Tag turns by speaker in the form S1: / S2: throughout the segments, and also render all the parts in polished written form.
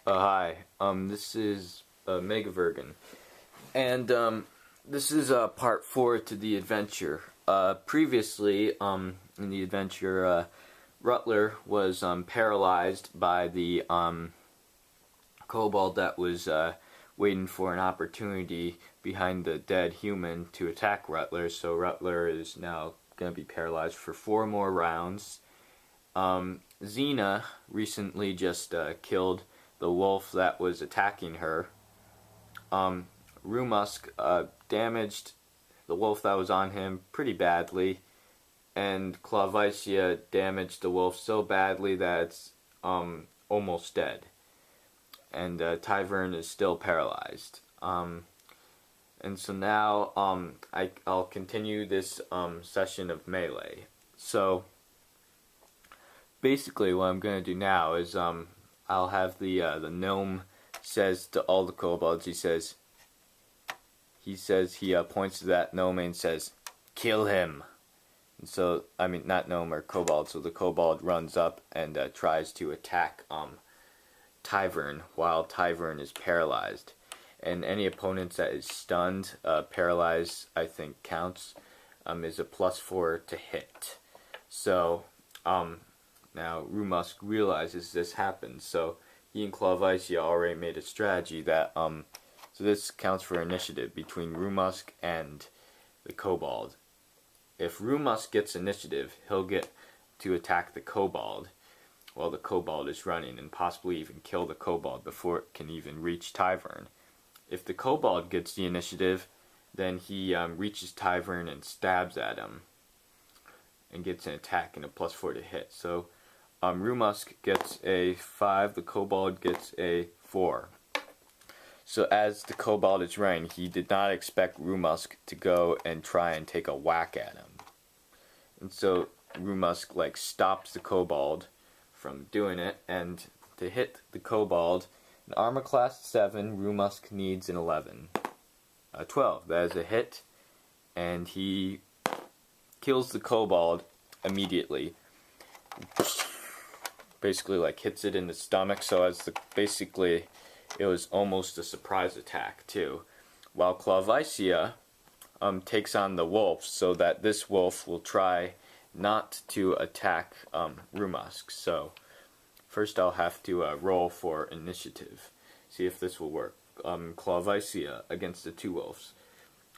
S1: Hi, this is Megavergan, and this is part 4 to the adventure. Previously, in the adventure, Rutler was paralyzed by the kobold that was waiting for an opportunity behind the dead human to attack Rutler, so Rutler is now going to be paralyzed for 4 more rounds. Xena recently just killed the wolf that was attacking her. Rumusk damaged the wolf that was on him pretty badly, and Clavicia damaged the wolf so badly that it's almost dead. And Tyvern is still paralyzed. And so now I'll continue this session of melee. So basically what I'm going to do now is I'll have the gnome says to all the kobolds, he points to that gnome and says, "Kill him." And so, I mean, not gnome or kobold, so the kobold runs up and tries to attack Tyvern while Tyvern is paralyzed. And any opponents that is stunned, paralyzed, I think counts, is a +4 to hit. So, now Rumusk realizes this happens, so he and Clavicia already made a strategy that, so this counts for initiative between Rumusk and the kobold. If Rumusk gets initiative, he'll get to attack the kobold while the kobold is running and possibly even kill the kobold before it can even reach Tyvern. If the kobold gets the initiative, then he reaches Tyvern and stabs at him and gets an attack and a +4 to hit. So Rumusk gets a 5, the kobold gets a 4. So as the kobold is running, he did not expect Rumusk to go and try and take a whack at him. And so Rumusk stops the kobold from doing it, and to hit the kobold, an armor class 7, Rumusk needs an 11. 12, that is a hit, and he kills the kobold immediately. Basically hits it in the stomach, so basically it was almost a surprise attack too. While Clavicia takes on the wolf, so that this wolf will try not to attack Rumusk. So first I'll have to roll for initiative, see if this will work. Clavicia against the 2 wolves.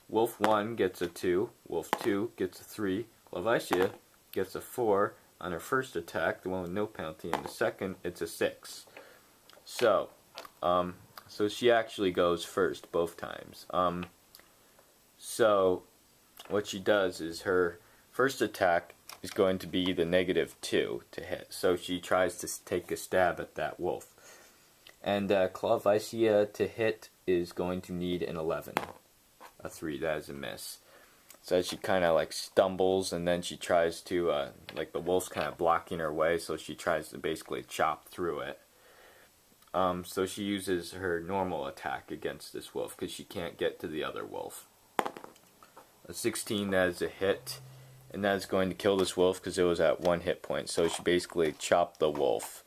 S1: Wolf 1 gets a 2, Wolf 2 gets a 3, Clavicia gets a 4 on her first attack, the one with no penalty, and the second it's a 6. So, so she actually goes first both times. So what she does is her first attack is going to be the -2 to hit. So she tries to take a stab at that wolf. And Clavicia to hit is going to need an 11. A 3, that is a miss. So she kind of stumbles, and then she tries to, the wolf's kind of blocking her way, so she tries to basically chop through it. So she uses her normal attack against this wolf, because she can't get to the other wolf. A 16, that is a hit, and that is going to kill this wolf, because it was at 1 hit point. So she basically chopped the wolf,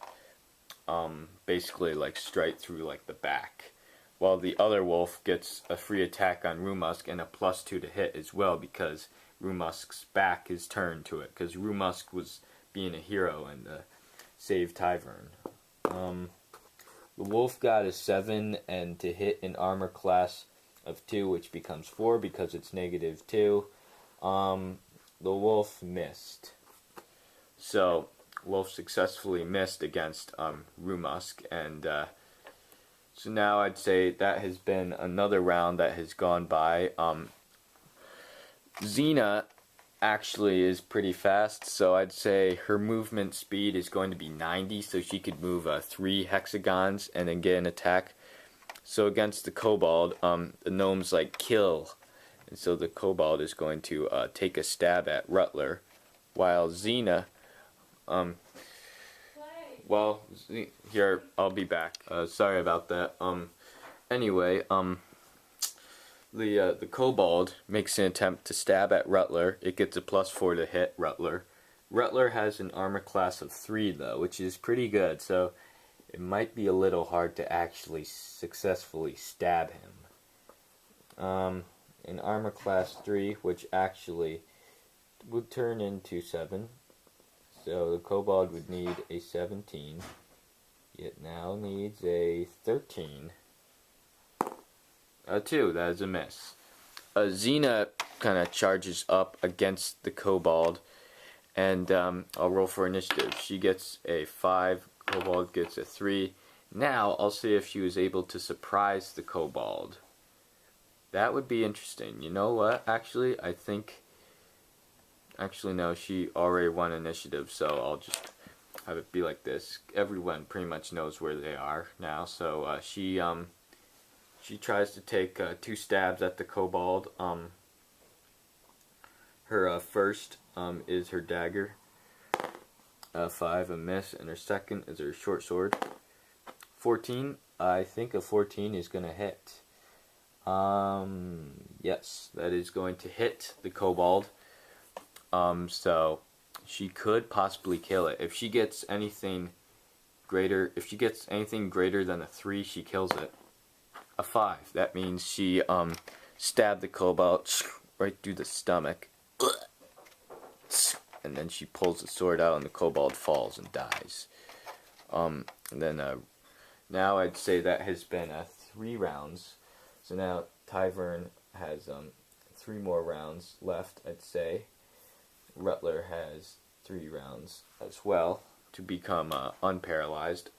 S1: basically straight through the back. While the other wolf gets a free attack on Rumusk and a +2 to hit as well, because Rumusk's back is turned to it, because Rumusk was being a hero and saved Tyvern. The wolf got a 7, and to hit an armor class of 2, which becomes 4 because it's -2, the wolf missed. So wolf successfully missed against Rumusk, and so now I'd say that has been another round that has gone by. Xena actually is pretty fast, so I'd say her movement speed is going to be 90, so she could move 3 hexagons and then get an attack. So against the kobold, the gnome's kill, and so the kobold is going to take a stab at Rutler, while Xena, well, here, I'll be back. Sorry about that. Anyway, the kobold makes an attempt to stab at Rutler. It gets a +4 to hit Rutler. Rutler has an armor class of 3 though, which is pretty good. So it might be a little hard to actually successfully stab him. In armor class 3, which actually would turn into 7, so the kobold would need a 17. It now needs a 13. A 2, that is a miss. Xena kind of charges up against the kobold, and I'll roll for initiative. She gets a 5, kobold gets a 3. Now I'll see if she was able to surprise the kobold. That would be interesting. You know what? Actually, I think... Actually, no, she already won initiative, so I'll just have it be like this. Everyone pretty much knows where they are now, so she tries to take 2 stabs at the kobold. Her first is her dagger, 5, a miss, and her second is her short sword. 14, I think a 14 is going to hit. Yes, that is going to hit the kobold. So she could possibly kill it. If she gets anything greater, than a 3, she kills it. A 5, that means she stabbed the kobold right through the stomach, and then she pulls the sword out and the kobold falls and dies. And then now I'd say that has been 3 rounds. So now Tyvern has 3 more rounds left, I'd say. Rutler has 3 rounds as well to become unparalyzed.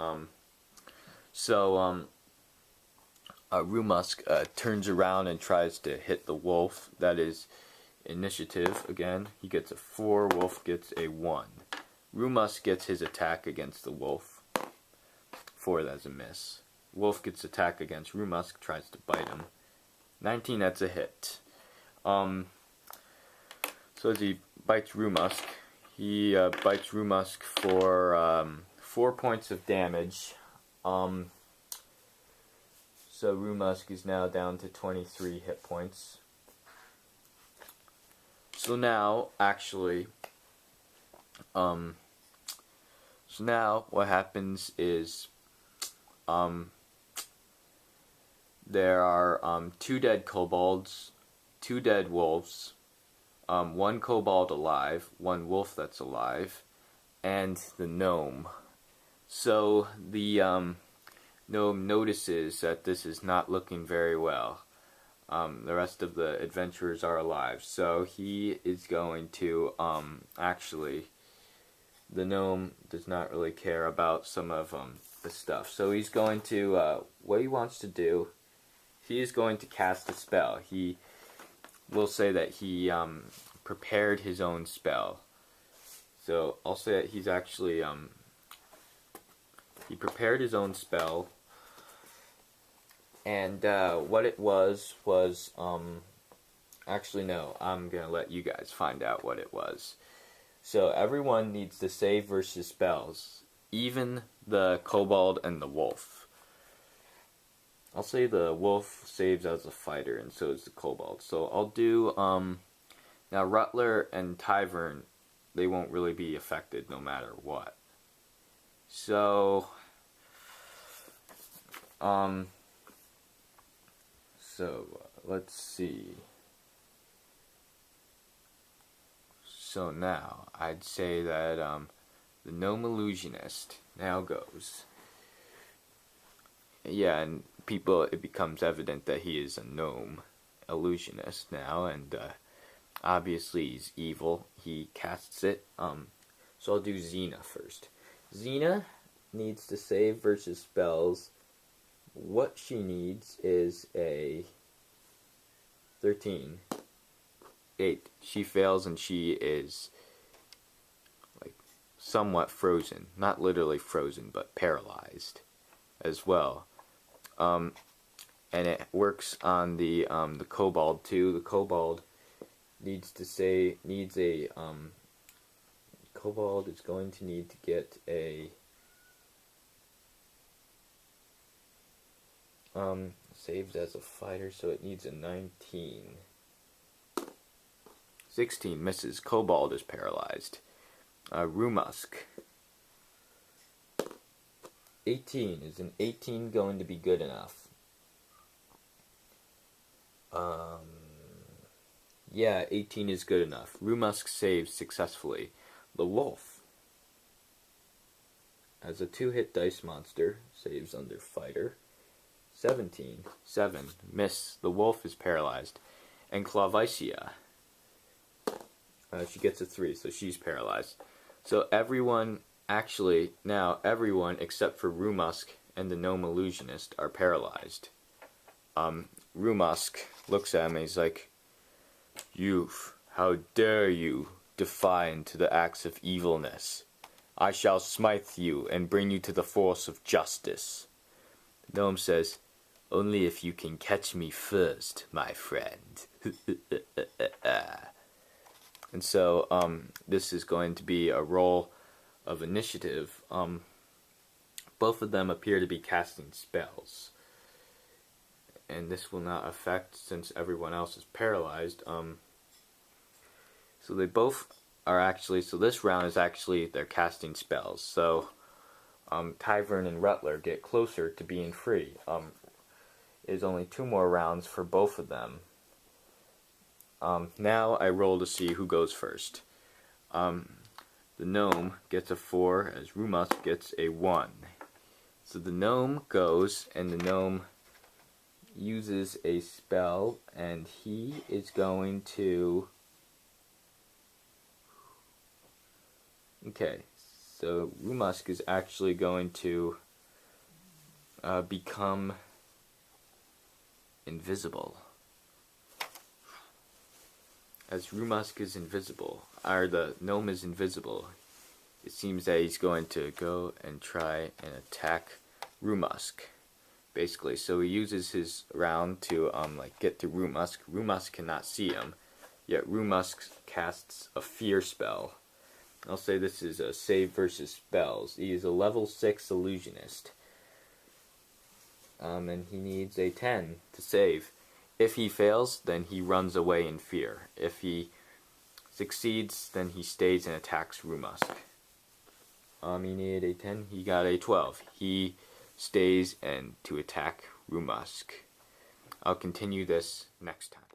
S1: Rumusk turns around and tries to hit the wolf. That is initiative again. He gets a 4, wolf gets a 1. Rumusk gets his attack against the wolf. 4, that's a miss. Wolf gets attack against Rumusk, tries to bite him. 19, that's a hit. So as he bites Rumusk, he bites Rumusk for 4 points of damage. So Rumusk is now down to 23 hit points. So now, actually, so now what happens is, there are 2 dead kobolds, 2 dead wolves, 1 kobold alive, 1 wolf that's alive, and the gnome. So the gnome notices that this is not looking very well. The rest of the adventurers are alive, so he is going to, actually, the gnome does not really care about some of the stuff. So he's going to, what he wants to do, he is going to cast a spell. He will say that he prepared his own spell. So I'll say that he's actually, he prepared his own spell. And what it was, actually no, I'm going to let you guys find out what it was. So everyone needs to save versus spells, even the kobold and the wolf. I'll say the wolf saves as a fighter, and so is the kobold. So I'll do, now Rutler and Tyvern, they won't really be affected no matter what. So, let's see. So now, I'd say that, the gnome illusionist now goes. Yeah, and people, it becomes evident that he is a gnome illusionist now, and obviously he's evil. He casts it. So I'll do Xena first. Xena needs to save versus spells. What she needs is a 13. 8. She fails and she is like somewhat frozen. Not literally frozen, but paralyzed as well. And it works on the kobold too. The kobold needs a kobold is going to need to get a saved as a fighter, so it needs a 19. 16 misses. Kobold is paralyzed. Rumusk. 18. Is an 18 going to be good enough? Yeah, 18 is good enough. Rumusk saves successfully. The wolf, as a 2-hit dice monster, saves under fighter. 17. 7. Miss. The wolf is paralyzed. And Clavicia, she gets a 3, so she's paralyzed. So everyone, actually, now everyone except for Rumusk and the gnome illusionist are paralyzed. Rumusk looks at him and he's like, "Youth, how dare you defy into the acts of evilness? I shall smite you and bring you to the force of justice." The gnome says, "Only if you can catch me first, my friend." And so, this is going to be a roll of initiative. Both of them appear to be casting spells. And this will not affect since everyone else is paralyzed. So they both are actually, so this round is actually, they're casting spells. So, Tyvern and Rutler get closer to being free. Is only 2 more rounds for both of them. Now I roll to see who goes first. The gnome gets a 4 as Rumusk gets a 1. So the gnome goes, and the gnome uses a spell, and he is going to... Okay, so Rumusk is actually going to become invisible. As Rumusk is invisible, or the gnome is invisible, it seems that he's going to go and try and attack Rumusk, basically. So he uses his round to get to Rumusk. Rumusk cannot see him, yet Rumusk casts a fear spell. I'll say this is a save versus spells. He is a level 6 illusionist. And he needs a 10 to save. If he fails, then he runs away in fear. If he succeeds, then he stays and attacks Rumusk. He needed a 10, he got a 12. He stays and to attack Rumusk. I'll continue this next time.